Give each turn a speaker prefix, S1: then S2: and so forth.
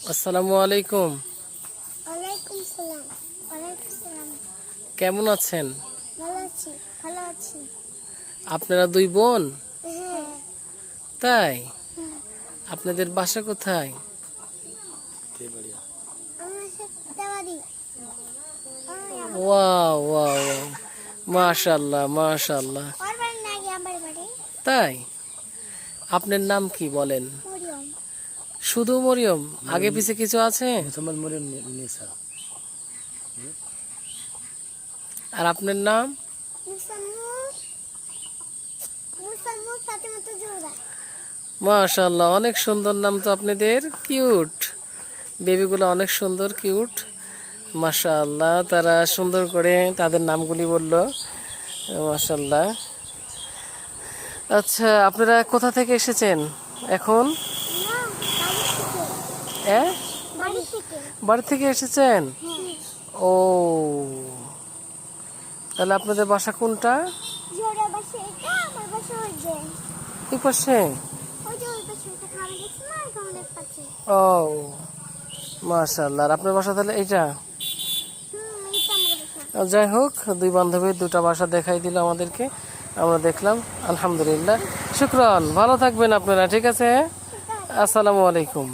S1: আসসালামু আলাইকুম।
S2: ওয়ালাইকুম সালাম। ওয়ালাইকুম সালাম।
S1: কেমন আছেন?
S2: ভালো আছি।
S1: আপনারা দুই বোন?
S2: হ্যাঁ।
S1: তাই? আপনাদের বাসা কোথায়?
S2: আমার সাথে বাড়ি।
S1: ওয়াও ওয়াও ওয়াও, মাশাআল্লাহ মাশাআল্লাহ।
S2: ওর বাড়ি না গিয়ে আমার বাড়ি।
S1: তাই? আপনার নাম কি বলেন?
S2: মরিয়ম।
S1: শুধু মরিয়ম? আগে পিছে কিছু আছে? আর আপনার নাম?
S2: মুসাম্মু ফাতেমাতুল জোহরা।
S1: মাশাআল্লাহ, অনেক সুন্দর নাম তো আপনাদের। কিউট বেবিগুলো, অনেক সুন্দর কিউট। মাশাআল্লাহ, তারা সুন্দর করে তাদের নামগুলি বলল। মাশাআল্লাহ। আচ্ছা, আপনারা কোথা থেকে এসেছেন এখন?
S2: না,
S1: হ্যাঁ,
S2: বাড়ি থেকে।
S1: বাড়ি থেকে এসেছেন?
S2: হ্যাঁ।
S1: ও, তাহলে আপনাদের বাসা কোনটা?
S2: জোহরা বাসা এটা, আমার বাসা ওই যে।
S1: এই পাশে?
S2: ওই যে ওই পাশে একটা খাবার দেখছি না, ওই খাবারের পাশে।
S1: ও মাশাআল্লাহ। আর আপনার বাসা তাহলে এইটা?
S2: এইটা আমার বাসা।
S1: যাই হোক, দুই বান্ধবী দুটা বাসা দেখাই দিল আমাদেরকে, আমরা দেখলাম। আলহামদুলিল্লাহ, শুকরান। ভালো থাকবেন আপনারা, ঠিক আছে? আসসালামু আলাইকুম।